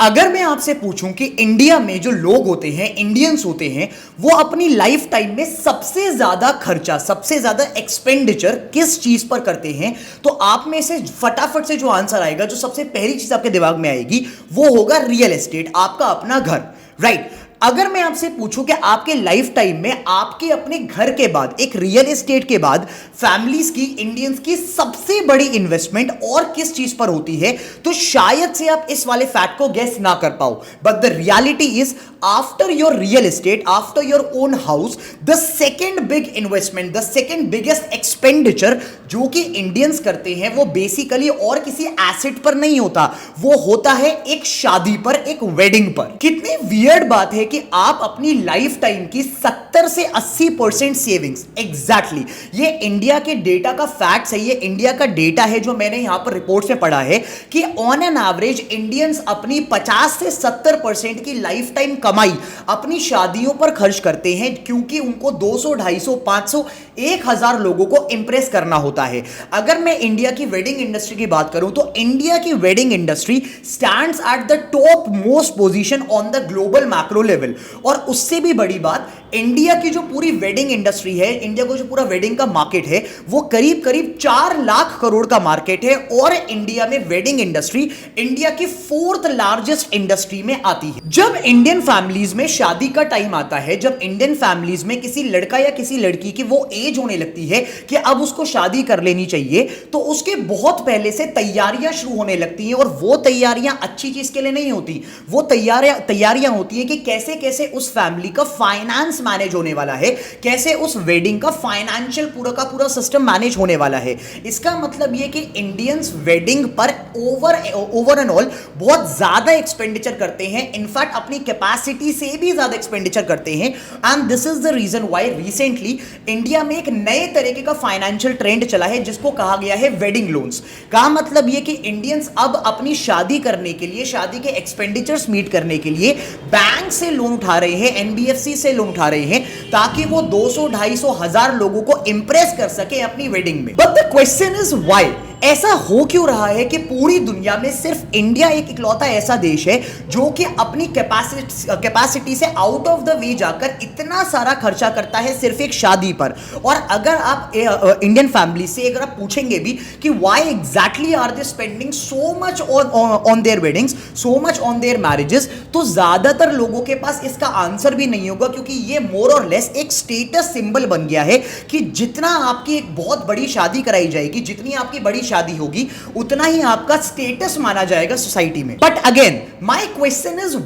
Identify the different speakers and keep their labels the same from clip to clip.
Speaker 1: अगर मैं आपसे पूछूं कि इंडिया में जो लोग होते हैं, इंडियंस होते हैं, वो अपनी लाइफ टाइम में सबसे ज्यादा खर्चा, सबसे ज्यादा एक्सपेंडिचर किस चीज पर करते हैं, तो आप में से फटाफट से जो आंसर आएगा, जो सबसे पहली चीज आपके दिमाग में आएगी, वो होगा रियल एस्टेट, आपका अपना घर। राइट। अगर मैं आपसे पूछूं कि आपके लाइफ टाइम में आपके अपने घर के बाद, एक रियल एस्टेट के बाद, फैमिलीज की, इंडियंस की सबसे बड़ी इन्वेस्टमेंट और किस चीज पर होती है, तो शायद से आप इस वाले फैक्ट को गेस ना कर पाओ। But the reality is, after your real estate, after your own house, the second big investment, the second biggest expenditure जो कि इंडियंस करते हैं, वो बेसिकली और किसी एसेट पर नहीं होता, वो होता है एक शादी पर, एक वेडिंग पर। कितनी वियर्ड बात है कि आप अपनी लाइफ टाइम की 70 से 80% सेविंग्स, एग्जैक्टली, ये इंडिया के डेटा का फैक्ट है, ये इंडिया का डेटा है जो मैंने यहां पर रिपोर्ट्स में पढ़ा है कि ऑन एन एवरेज इंडियंस अपनी 50 से 70% की लाइफ टाइम कमाई अपनी शादियों पर खर्च करते हैं, क्योंकि उनको 200, 250, 500, 1000 लोगों को इंप्रेस करना होता है। अगर मैं इंडिया की वेडिंग इंडस्ट्री की बात करूं, तो इंडिया की wedding industry stands at the top most position on the global macro level. और उससे भी बड़ी बात, इंडिया की जो पूरी वेडिंग इंडस्ट्री है, इंडिया को जो पूरा वेडिंग का मार्केट है, वो करीब करीब 4 लाख करोड़ का मार्केट है। और इंडिया में वेडिंग इंडस्ट्री इंडिया की 4th लार्जेस्ट इंडस्ट्री में आती है। जब इंडियन फैमिलीज में शादी का टाइम आता है, जब इंडियन फैमिलीज में किसी लड़का या किसी लड़की की वो एज होने लगती है कि अब उसको शादी कर लेनी चाहिए, तो उसके बहुत पहले से तैयारियां शुरू होने लगती हैं। और वो तैयारियां अच्छी चीज के लिए नहीं होती, वो तैयारियां होती है कि कैसे कैसे उस फैमिली का फाइनेंस मैनेज होने वाला है, कैसे उस वेडिंग का फाइनेंशियल पूरा का पूरा सिस्टम मैनेज होने वाला है। इसका मतलब यह कि इंडियंस वेडिंग पर ओवर एंड ऑल बहुत ज्यादा एक्सपेंडिचर करते हैं, इनफैक्ट अपनी कैपेसिटी से भी ज्यादा एक्सपेंडिचर करते हैं। And this is the reason why recently India में एक नए तरीके का फाइनेंशियल ट्रेंड चला है, जिसको कहा गया है वेडिंग लोन्स। का मतलब यह कि इंडियंस अब अपनी शादी करने के लिए, शादी के एक्सपेंडिचर्स मीट करने के लिए बैंक से लोन उठा रहे हैं, एनबीएफसी से लोन उठा रहे हैं, ताकि वो 200, 250, 1000 लोगों को इंप्रेस कर सके अपनी वेडिंग में। But the question is why? ऐसा हो क्यों रहा है कि पूरी दुनिया में सिर्फ इंडिया एक इकलौता ऐसा देश है जो कि अपनी कैपेसिटी से आउट ऑफ द वे जाकर इतना सारा खर्चा करता है सिर्फ एक शादी पर? और अगर आप इंडियन फैमिली से अगर आप पूछेंगे भी कि why exactly are they spending so much on their weddings, so much on their marriages, तो ज्यादातर लोगों के पास इसका आंसर भी नहीं होगा, क्योंकि ये मोर और लेस एक स्टेटस सिंबल बन गया है कि जितना आपकी एक बहुत बड़ी शादी कराई जाएगी, जितनी आपकी बड़ी शादी होगी, उतना ही आपका स्टेटस माना जाएगा सोसाइटी में। But again my question is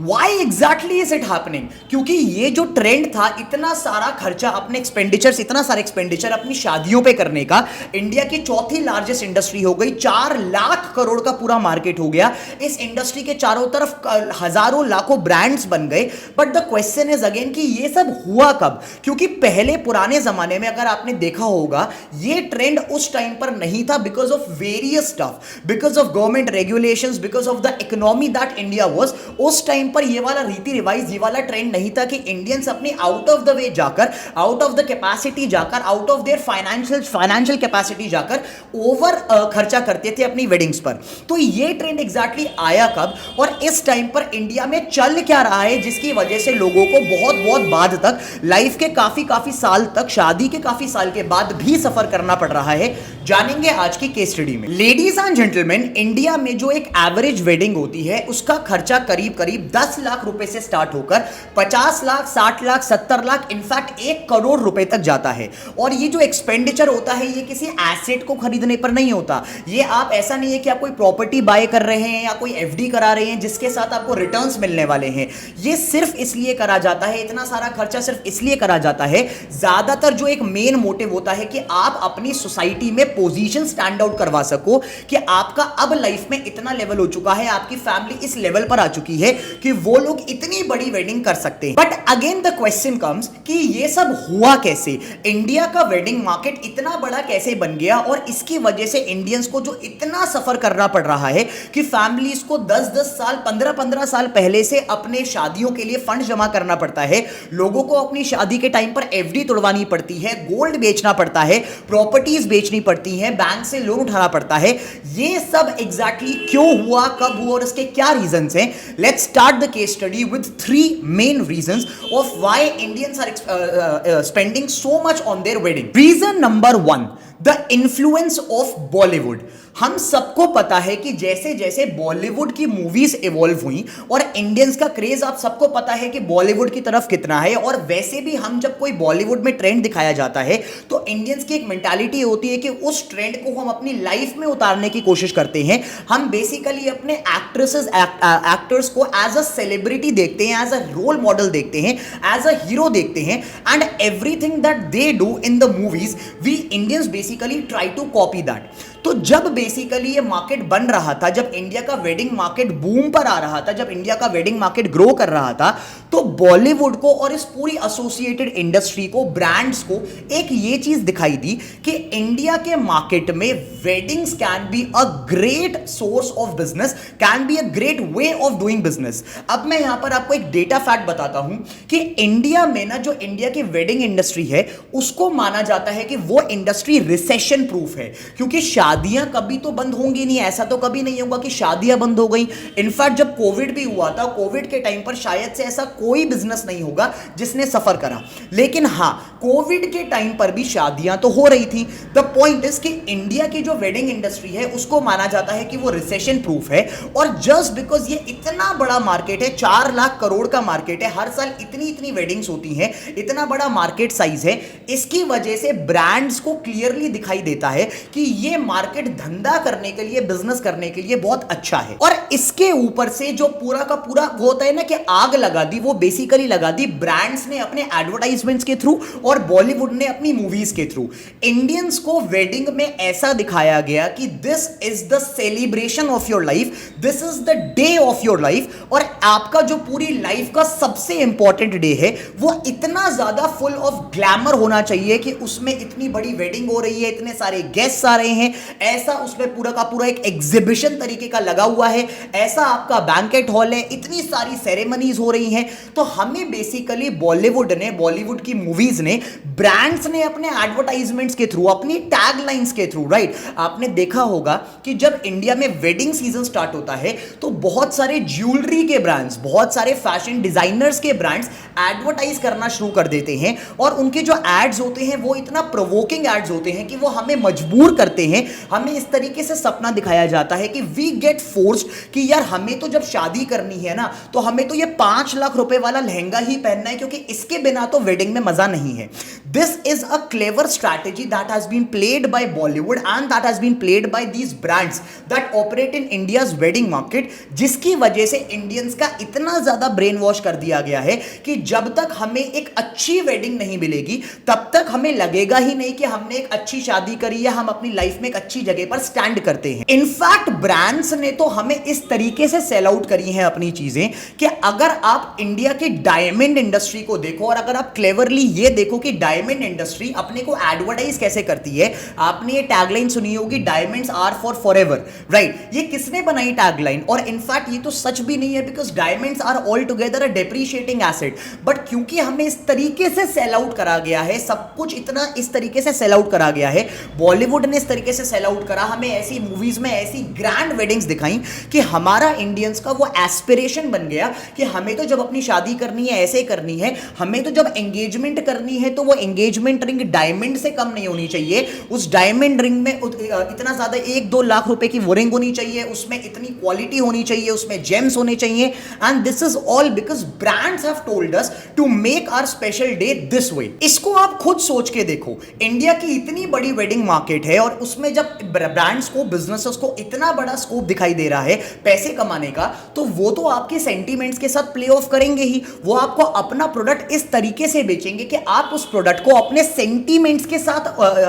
Speaker 1: why exactly is it happening? क्योंकि ये जो ट्रेंड था, इतना सारा खर्चा अपने एक्सपेंडिचर्स, इतना सारा एक्सपेंडिचर अपनी शादियों पे करने का, इंडिया की 4थी लार्जेस्ट इंडस्ट्री हो गई, 4 लाख करोड़ का पूरा मार्केट हो गया। इस इंडस्ट्री के चारों तरफ हजारों लाखों ब्रांड्स बन गए। But the question is again कि ये सब हुआ कब? क्योंकि पहले पुराने जमाने में अगर आपने देखा होगा, ये ट्रेंड उस टाइम पर नहीं था, because of various stuff, because of government regulations, because of the economy that India was. उस टाइम पर ये वाला रीति रिवाज, ये वाला ट्रेंड नहीं था कि इंडियंस अपनी आउट ऑफ द वे जाकर, आउट ऑफ द कैपेसिटी जाकर, out of their financial capacity जाकर ओवर खर्चा करते थे अपनी वेडिंग्स पर। तो ये ट्रेंड एग्जैक्टली आया कब, और इस टाइम पर इंडिया में चल क्या रहा है, जिसकी वजह से लोगों को बहुत बहुत बाद तक, लाइफ के काफी साल तक, शादी के काफी साल के बाद भी सफर करना पड़ रहा है? जानेंगे आज की केस स्टडी में। लेडीज एंड जेंटलमैन, इंडिया में जो एक एवरेज वेडिंग होती है, उसका खर्चा करीब करीब 10 लाख रुपए से स्टार्ट होकर 50 लाख, 60 लाख, 70 लाख, इनफैक्ट 1 करोड़ रुपए तक जाता है। और ये जो एक्सपेंडिचर होता है, ये किसी एसेट को खरीदने पर नहीं होता। ये आप, ऐसा नहीं है कि आप कोई प्रॉपर्टी बाय कर रहे हैं या कोई एफडी करा रहे हैं जिसके साथ आपको रिटर्न्स मिलने वाले हैं। ये सिर्फ इसलिए करा जाता है, इतना सारा खर्चा सिर्फ इसलिए करा जाता है, ज्यादातर जो एक मेन मोटिव होता है कि आप अपनी सोसाइटी में पोजीशन स्टैंड आउट करवा सको कि आपका अब लाइफ में इतना लेवल हो चुका है, आपकी फैमिली इस लेवल पर आ चुकी है कि कि वो लोग इतनी बड़ी वेडिंग कर सकते हैं। But again the question comes कि ये सब हुआ कैसे, इंडिया का वेडिंग मार्केट इतना बड़ा कैसे बन गया, और इसकी वजह से इंडियंस को जो इतना सफर करना पड़ रहा है कि फैमिलीज को 10-10 साल 15-15 साल पहले से अपने शादियों के लिए फंड जमा करना पड़ता है, लोगों को अपनी शादी के टाइम पर एफडी तोड़वानी पड़ती है, गोल्ड बेचना पड़ता है, प्रॉपर्टीज बेचनी पड़ती है, बैंक से लोन उठाना पड़ता है। ये सब एग्जैक्टली क्यों हुआ, कब हुआ और इसके क्या रीजंस हैं? Let's start the case study with 3 main reasons of why Indians are spending so much on their wedding. Reason number 1, the influence of Bollywood. हम सबको पता है कि जैसे जैसे बॉलीवुड की मूवीज इवॉल्व हुई और इंडियंस का क्रेज आप सबको पता है कि बॉलीवुड की तरफ कितना है, और वैसे भी हम जब कोई बॉलीवुड में ट्रेंड दिखाया जाता है तो इंडियंस की एक मेंटालिटी होती है कि उस ट्रेंड को हम अपनी लाइफ में उतारने की कोशिश करते हैं। हम बेसिकली अपने एक्टर्स को एज अ सेलिब्रिटी देखते हैं, एज अ रोल मॉडल देखते हैं, एज अ हीरो देखते हैं, and everything that they do in the movies we Indians basically try to copy that. तो जब बेसिकली ये मार्केट बन रहा था, जब इंडिया का वेडिंग मार्केट बूम पर आ रहा था, जब इंडिया का वेडिंग मार्केट ग्रो कर रहा था, तो बॉलीवुड को और इस पूरी एसोसिएटेड इंडस्ट्री को, ब्रांड्स को एक ये चीज दिखाई दी कि इंडिया के मार्केट में weddings can be a great source of business, can be a great way of doing business. अब मैं यहां पर आपको एक डेटा फैक्ट बताता हूं कि इंडिया में ना, जो इंडिया की वेडिंग इंडस्ट्री है उसको माना जाता है कि वो इंडस्ट्री रिसेशन प्रूफ है, क्योंकि शादियां कभी तो बंद होंगी नहीं, ऐसा तो कभी नहीं होगा कि शादियां बंद हो गई। इनफैक्ट जब कोविड भी हुआ था, कोविड के टाइम पर शायद से ऐसा कोई बिजनेस नहीं होगा जिसने सफर करा, लेकिन हां कोविड के टाइम पर भी शादियां तो हो रही थी। द पॉइंट इज कि इंडिया की जो वेडिंग इंडस्ट्री है उसको माना जाता है कि वो रिसेशन प्रूफ है, और जस्ट बिकॉज ये इतना बड़ा मार्केट है, 4 लाख करोड़ का मार्केट है, हर साल इतनी इतनी वेडिंग्स होती हैं, इतना बड़ा मार्केट साइज है, इसकी वजह से ब्रांड्स को क्लियरली दिखाई देता है कि ये मार्केट धंधा करने के लिए, बिजनेस करने के लिए बहुत अच्छा है। और इसके ऊपर से जो पूरा का पूरा होता है ना कि आग लगा दी, वो बेसिकली लगा दी ब्रांड्स ने अपने एडवर्टाइजमेंट्स के थ्रू और बॉलीवुड ने अपनी मूवीज के थ्रू। इंडियंस को वेडिंग में ऐसा दिखाया गया कि this is the celebration of your life, this is the day of your life, और आपका जो पूरी लाइफ का सबसे इंपॉर्टेंट डे है वो इतना ज्यादा फुल ऑफ ग्लैमर होना चाहिए कि उसमें इतनी बड़ी वेडिंग हो रही है, इतने सारे गेस्ट आ रहे हैं, ऐसा उसमें पूरा का पूरा एक एग्जीबिशन तरीके का लगा हुआ है, ऐसा आपका बैंकेट हॉल है, इतनी सारी सेरेमनीज हो रही हैं। तो हमें बेसिकली बॉलीवुड ने, बॉलीवुड की मूवीज ने, ब्रांड्स ने अपने एडवर्टाइजमेंट्स के थ्रू, अपनी टैगलाइंस के थ्रू, राइट, आपने देखा होगा कि जब इंडिया में वेडिंग सीजन स्टार्ट होता है तो बहुत सारे ज्वेलरी के ब्रांड्स, बहुत सारे फैशन डिजाइनर्स के ब्रांड्स एडवर्टाइज करना शुरू कर देते हैं, और उनके जो एड्स होते हैं वो इतना प्रोवोकिंग एड्स होते हैं कि वो हमें मजबूर करते हैं, हमें इस तरीके से सपना दिखाया जाता है कि वी गेट फोर्स्ड कि यार हमें तो जब शादी करनी है ना तो हमें तो ये 5 लाख रुपए वाला लहंगा ही पहनना है, क्योंकि इसके बिना तो वेडिंग में मजा नहीं है। This is a clever strategy that has been played by Bollywood and that has been played by these brands that operate in India's wedding market, जिसकी वजह से इंडियंस का इतना ज्यादा ब्रेन वॉश कर दिया गया है कि जब तक हमें एक अच्छी वेडिंग नहीं मिलेगी तब तक हमें लगेगा ही नहीं कि हमने एक अच्छी शादी करी है, हम अपनी लाइफ में एक अच्छी जगह पर स्टैंड करते हैं। इनफैक्ट ब्रांड्स ने तो हमें इस तरीके से सेल आउट करी हैं अपनी चीजें कि अगर आप इंडिया की डायमंड इंडस्ट्री को देखो, और अगर आप क्लेवरली ये देखो कि डायमंड इंडस्ट्री अपने को एडवर्टाइज कैसे करती है। आपने ये टैगलाइन सुनी होगी, diamonds are for forever, right. ये किसने बनाई टैगलाइन? और इनफैक्ट ये तो सच भी नहीं है, because diamonds are all together a depreciating asset, but क्योंकि हमें इस तरीके से सेल आउट करा गया है, सब कुछ इतना इस तरीके से सेल आउट करा गया है, बॉलीवुड ने इस तरीके से सेल आउट करा, हमें ऐसी मूवीज में ऐसी ग्रैंड वेडिंग्स दिखाई कि हमारा इंडियंस का वो एस्पिरेशन बन गया कि हमें तो जब अपनी शादी करनी है ऐसे करनी है, हमें तो जब एंगेजमेंट करनी है तो वो एंगेजमेंट रिंग डायमंड से कम नहीं होनी चाहिए, उस डायमंड रिंग में इतना ज्यादा 1-2 लाख रुपए की वो रिंग होनी चाहिए, उसमें इतनी क्वालिटी होनी चाहिए, उसमें जेम्स होने चाहिए, and this is all because brands have told us to make our special day this way. इसको आप खुद सोच के देखो, इंडिया की इतनी बड़ी वेडिंग मार्केट है और उसमें जब जब ब्रांड्स को, बिजनेसेस को इतना बड़ा स्कोप दिखाई दे रहा है पैसे कमाने का, तो वो तो आपके सेंटीमेंट्स के साथ प्ले ऑफ करेंगे ही। वो आपको अपना प्रोडक्ट इस तरीके से बेचेंगे कि आप उस प्रोडक्ट को अपने सेंटीमेंट्स के साथ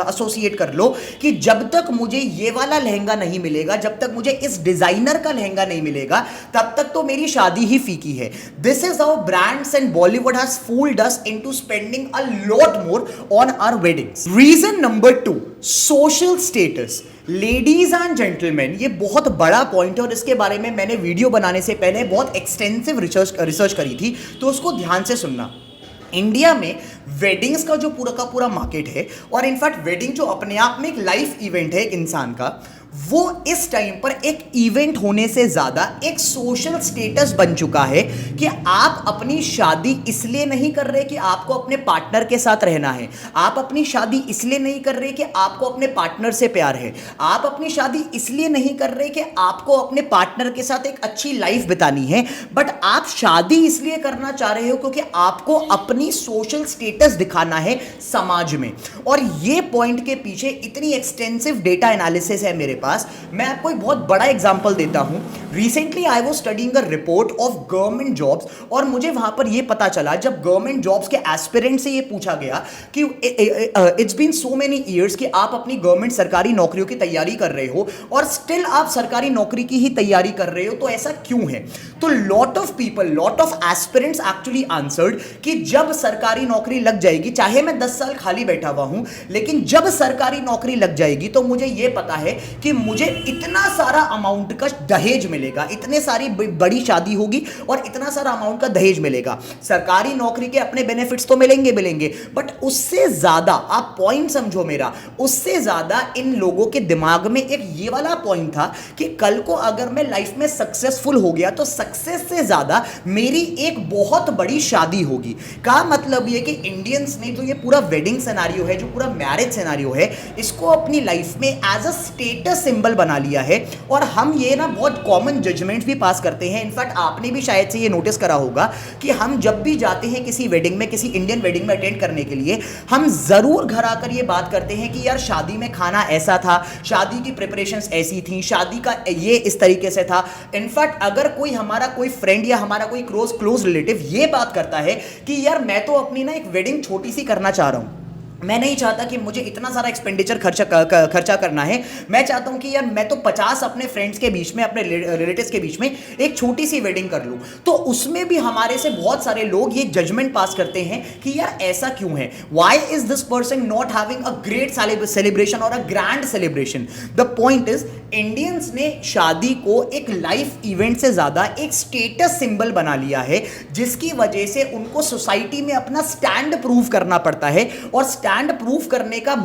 Speaker 1: एसोसिएट कर लो कि जब तक मुझे ये वाला लहंगा नहीं मिलेगा, जब तक मुझे इस डिजाइनर का लहंगा नहीं मिलेगा, तब तक तो मेरी शादी ही फीकी है। This is how brands and Bollywood has fooled us into spending a lot more on our weddings. Reason number 2, social status. Ladies and gentleman, ये बहुत बड़ा पॉइंट है और इसके बारे में मैंने वीडियो बनाने से पहले बहुत एक्सटेंसिव रिसर्च करी थी, तो उसको ध्यान से सुनना। इंडिया में वेडिंग्स का जो पूरा का पूरा मार्केट है, और इनफैक्ट वेडिंग जो अपने आप में एक लाइफ इवेंट है एक इंसान का, वो इस टाइम पर एक इवेंट होने से ज्यादा एक सोशल स्टेटस बन चुका है कि आप अपनी शादी इसलिए नहीं कर रहे कि आपको अपने पार्टनर के साथ रहना है, आप अपनी शादी इसलिए नहीं कर रहे कि आपको अपने पार्टनर से प्यार है, आप अपनी शादी इसलिए नहीं कर रहे कि आपको अपने पार्टनर के साथ एक अच्छी लाइफ बितानी है, बट आप शादी इसलिए करना चाह रहे हो क्योंकि आपको अपनी सोशल स्टेटस दिखाना है समाज में। और ये पॉइंट के पीछे इतनी एक्सटेंसिव डेटा एनालिसिस है मेरे पास। मैं आपको एक बहुत बड़ा एग्जांपल देता हूं। Recently I was studying a report of government jobs, और मुझे वहां पर यह पता चला, जब गवर्नमेंट जॉब्स के एस्पिरेंट से यह पूछा गया कि it's been so many years कि आप अपनी गवर्नमेंट सरकारी नौकरियों की तैयारी कर रहे हो और स्टिल आप सरकारी नौकरी की ही तैयारी कर रहे हो, तो ऐसा क्यों है? तो lot of people, lot of aspirants actually answered कि जब सरकारी नौकरी लग जाएगी, चाहे मैं 10 साल खाली बैठा हुआ हूं, लेकिन जब सरकारी नौकरी लग जाएगी तो मुझे यह पता है कि मुझे इतना सारा अमाउंट का दहेज मिलेगा, इतने सारी बड़ी शादी होगी और इतना सारा अमाउंट का दहेज मिलेगा। सरकारी नौकरी के अपने बेनिफिट्स तो मिलेंगे, बट उससे ज्यादा, आप पॉइंट समझो मेरा, उससे ज्यादा इन लोगों के दिमाग में एक ये वाला पॉइंट था कि कल को अगर मैं लाइफ में सक्सेसफुल हो गया तो सक्सेस से ज्यादा मेरी एक बहुत बड़ी शादी होगी। का मतलब ये कि इंडियंस ने जो ये पूरा वेडिंग सिनेरियो है, जो पूरा मैरिज सिनेरियो है, इसको अपनी लाइफ में एज अ स्टेटस सिंबल बना लिया है। और हम ये ना बहुत कॉमन जजमेंट्स भी पास करते हैं। इनफैक्ट आपने भी शायद से ये नोटिस करा होगा कि हम जब भी जाते हैं किसी वेडिंग में, किसी इंडियन वेडिंग में अटेंड करने के लिए, हम जरूर घर आकर ये बात करते हैं कि यार शादी में खाना ऐसा था, शादी की प्रिपरेशंस ऐसी थी, शादी का ये इस तरीके से था। इनफैक्ट अगर कोई हमारा कोई फ्रेंड या हमारा कोई क्लोज रिलेटिव ये बात करता है कि यार मैं तो अपनी ना एक वेडिंग छोटी सी करना चाह रहा हूं, मैं नहीं चाहता कि मुझे इतना सारा एक्सपेंडिचर खर्चा करना है, मैं चाहता हूं कि यार मैं तो 50 अपने फ्रेंड्स के बीच में, अपने रिलेटिव्स के बीच में एक छोटी सी वेडिंग कर लूं, तो उसमें भी हमारे से बहुत सारे लोग ये जजमेंट पास करते हैं कि यार ऐसा क्यों है, why is this person not having a great celebration और a grand celebration. The point is, Indians ने शादी को एक लाइफ इवेंट से ज्यादा एक स्टेटस सिंबल बना लिया है, जिसकी वजह से उनको सोसाइटी में अपना स्टैंड प्रूव करना पड़ता है, और स्टैंड प्रूफ करने का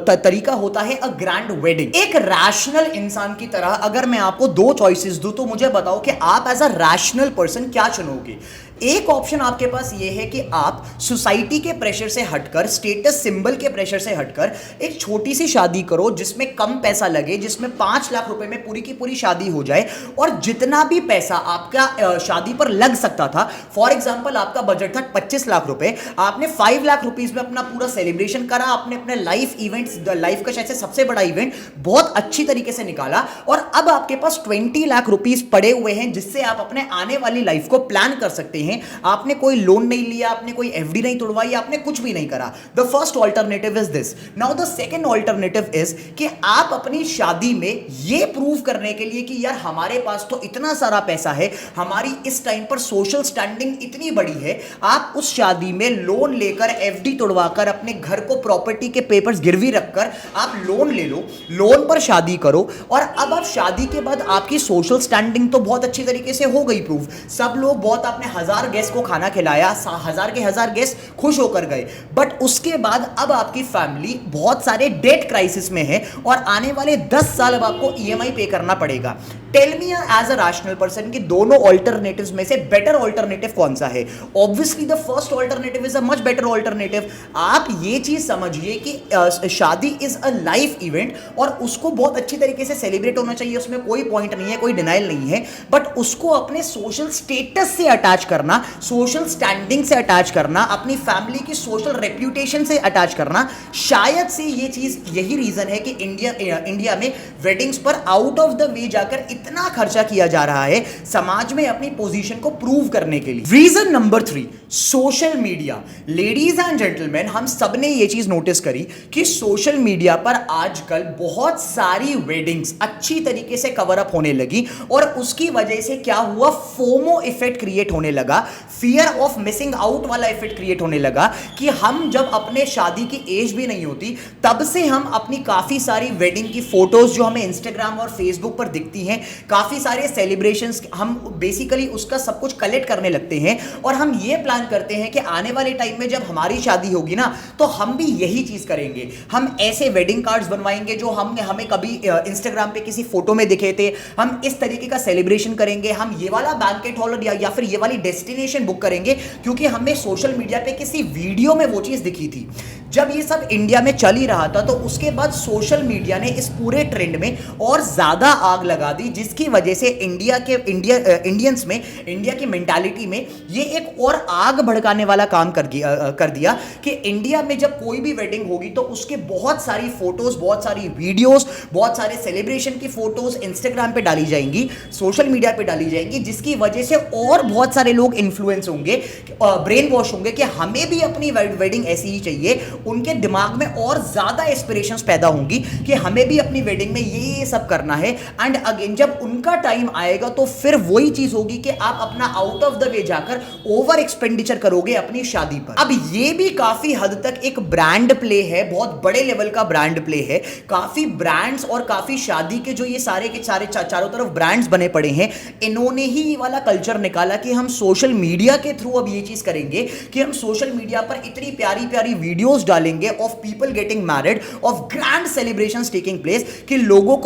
Speaker 1: तरीका होता है अ ग्रैंड वेडिंग। एक रैशनल इंसान की तरह अगर मैं आपको 2 चॉइसेस दूं, तो मुझे बताओ कि आप एज अ रैशनल पर्सन क्या चुनोगे। एक ऑप्शन आपके पास यह है कि आप सोसाइटी के प्रेशर से हटकर, स्टेटस सिंबल के प्रेशर से हटकर एक छोटी सी शादी करो जिसमें कम पैसा लगे, जिसमें 5 लाख रुपए में पूरी की पूरी शादी हो जाए, और जितना भी पैसा आपका शादी पर लग सकता था, फॉर एग्जांपल आपका बजट था 25 लाख रुपए, आपने 5 लाख रुपीस में अपना पूरा सेलिब्रेशन करा, आपने अपने लाइफ इवेंट्स, लाइफ का शायद से सबसे बड़ा इवेंट बहुत अच्छी तरीके से निकाला, और अब आपके पास 20 लाख रुपीस पड़े हुए हैं जिससे आप अपने आने वाली लाइफ को प्लान कर सकते हैं। आपने कोई लोन नहीं लिया, आपने कोई एफडी नहीं तोड़वाई, आपने कुछ भी नहीं करा। The first alternative is this. Now the second alternative is कि आप अपनी शादी में यह प्रूव करने के लिए कि यार हमारे पास तो इतना सारा पैसा है, हमारी इस टाइम पर सोशल स्टैंडिंग इतनी बड़ी है, आप उस शादी में लोन लेकर, एफडी तोड़वाकर, अपने घर को प्रॉपर्टी के पेपर्स गिरवी रखकर आप लोन ले लो, लोन पर शादी करो, और अब आप शादी के बाद आपकी सोशल स्टैंडिंग तो बहुत अच्छी तरीके से हो गई प्रूव। सब लोग बहुत, आपने 1000 गेस्ट को खाना खिलाया, 1000 के 1000 गेस्ट खुश होकर गए, बट उसके बाद अब आपकी फैमिली बहुत सारे डेट क्राइसिस में है और आने वाले 10 साल अब आपको ईएमआई पे करना पड़ेगा। Tell me as a rational person कि दोनों ऑल्टरनेटिव्स में से बेटर ऑल्टरनेटिव कौन सा है? Obviously the first alternative is a much better alternative. आप ये चीज समझिए कि शादी इज अ लाइफ इवेंट और उसको बहुत अच्छी तरीके से सेलिब्रेट होना चाहिए, उसमें कोई पॉइंट नहीं है, कोई डिनाइल नहीं है, बट उसको अपने सोशल स्टेटस से अटैच कर करना, सोशल स्टैंडिंग से अटैच करना, अपनी फैमिली की सोशल रेप्यूटेशन से अटैच करना, शायद से ये चीज, यही रीजन है कि इंडिया में वेडिंग्स पर आउट ऑफ द वे जाकर इतना खर्चा किया जा रहा है समाज में अपनी पोजीशन को प्रूव करने के लिए। Reason number 3, social media. Ladies and gentleman, हम सब ने ये चीज नोटिस करी कि सोशल मीडिया पर आजकल बहुत सारी वेडिंग्स अच्छी तरीके से कवर अप होने लगी और उसकी वजह से क्या हुआ, फोमो इफेक्ट क्रिएट होने लगा, फियर ऑफ मिसिंग आउट वाला इफेक्ट क्रिएट होने लगा कि हम जब अपने शादी की एज भी नहीं होती तब से हम अपनी काफी सारी वेडिंग की फोटोज जो हमें इंस्टाग्राम और फेसबुक पर दिखती हैं, काफी सारे सेलिब्रेशंस, हम बेसिकली उसका सब कुछ कलेक्ट करने लगते हैं और हम ये प्लान करते हैं कि आने वाले टाइम में जब हमारी शादी होगी ना तो हम भी यही चीज करेंगे, हम ऐसे वेडिंग कार्ड्स बनवाएंगे जो हमें कभी इंस्टाग्राम पे किसी फोटो में दिखे थे, हम इस तरीके का सेलिब्रेशन करेंगे, हम ये वाला बैंकेट हॉल या फिर ये वाली डेस्टिनेशन बुक करेंगे क्योंकि हमें सोशल मीडिया पे किसी वीडियो में वो चीज दिखी थी। जब ये सब इंडिया में चल ही रहा था तो उसके बाद सोशल मीडिया ने इस पूरे ट्रेंड में और ज्यादा आग लगा दी, जिसकी वजह से इंडियंस में, इंडिया की मेंटालिटी में ये एक और आग भड़काने वाला काम कर दिया कि इंडिया में जब कोई भी वेडिंग होगी तो उसके बहुत सारी फोटोज, बहुत सारी वीडियोस, बहुत सारे सेलिब्रेशन की फोटोज इंस्टाग्राम पे डाली जाएंगी, सोशल मीडिया पे डाली जाएंगी, जिसकी वजह से और बहुत सारे लोग इन्फ्लुएंस होंगे, ब्रेन वॉश होंगे कि हमें भी अपनी वेडिंग ऐसी ही चाहिए। उनके दिमाग में और ज्यादा एस्पिरेशंस पैदा होंगी कि हमें भी अपनी वेडिंग में ये सब करना है। एंड अगेन जब उनका टाइम आएगा तो फिर वही चीज होगी कि आप अपना आउट ऑफ द वे जाकर ओवर एक्सपेंडिचर करोगे अपनी शादी पर। अब ये भी काफी हद तक एक ब्रांड प्ले है, बहुत बड़े लेवल का ब्रांड प्ले है। काफी ब्रांड्स और काफी शादी के जो ये सारे के सारे चारों तरफ ब्रांड्स बने पड़े हैं, इन्होंने ही ये वाला कल्चर निकाला कि हम सोशल मीडिया के थ्रू अब ये चीज करेंगे कि हम सोशल मीडिया पर इतनी प्यारी प्यारी वीडियोस डालेंगे of people getting married, of grand celebrations taking place, कि लोगों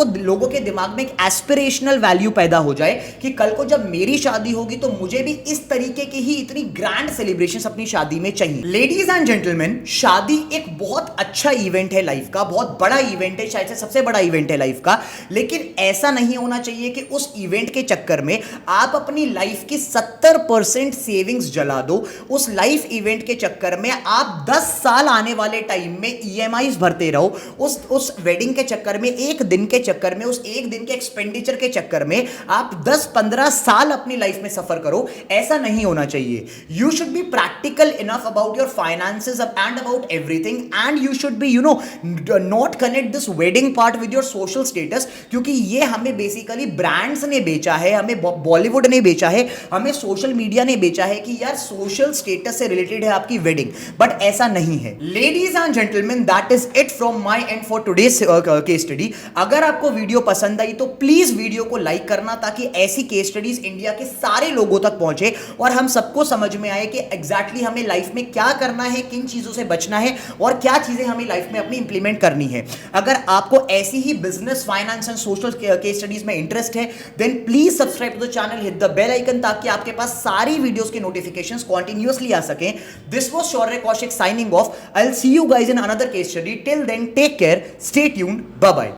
Speaker 1: के दिमाग में एक एस्पिरेशनल वैल्यू पैदा हो जाए कि कल को जब मेरी शादी होगी तो मुझे भी इस तरीके की ही इतनी ग्रैंड सेलिब्रेशंस अपनी शादी में चाहिए। लेडीज एंड जेंटलमैन, शादी एक बहुत अच्छा इवेंट है लाइफ का, बहुत बड़ा इवेंट है, शायद से सबसे बड़ा इवेंट है लाइफ का, लेकिन ऐसा नहीं होना चाहिए कि उस इवेंट के चक्कर में आप अपनी लाइफ की 70% सेविंग्स जला दो। उस लाइफ इवेंट के चक्कर में आप 10 साल आने वाले टाइम में ईएमआईज भरते रहो। उस वेडिंग के चक्कर में, एक दिन के चक्कर में, उस एक दिन के एक्सपेंडिचर के चक्कर में आप 10-15 साल अपनी लाइफ में सफर करो। ऐसा नहीं होना चाहिए। You should be practical enough about your finances and about everything, and you should be not connect this wedding part with your social status, क्योंकि ये हमें बेसिकली ब्रांड्स ने बेचा है, हमें बॉलीवुड ने बेचा है, हमें सोशल मीडिया ने बेचा है कि यार सोशल स्टेटस से रिलेटेड है आपकी वेडिंग, बट ऐसा नहीं है। Ladies and gentleman, that is it from my and for today's case study. अगर आपको वीडियो पसंद आई तो प्लीज वीडियो को लाइक करना ताकि ऐसी केस स्टडीज इंडिया के सारे लोगों तक पहुंचे और हम सबको समझ में आए कि एग्जैक्टली हमें लाइफ में क्या करना है, किन चीजों से बचना है और क्या चीजें हमें लाइफ में अपनी इंप्लीमेंट करनी है। अगर आपको ऐसी ही business, finance and social case studies में इंटरेस्ट है then please subscribe to the channel, hit the bell icon ताकि आपके पास सारी वीडियोस के नोटिफिकेशंस कंटिन्यूअसली आ सकें। This was Shaurya Kaushik signing off. I'll see you guys in another case study. Till then, take care, stay tuned, bye bye.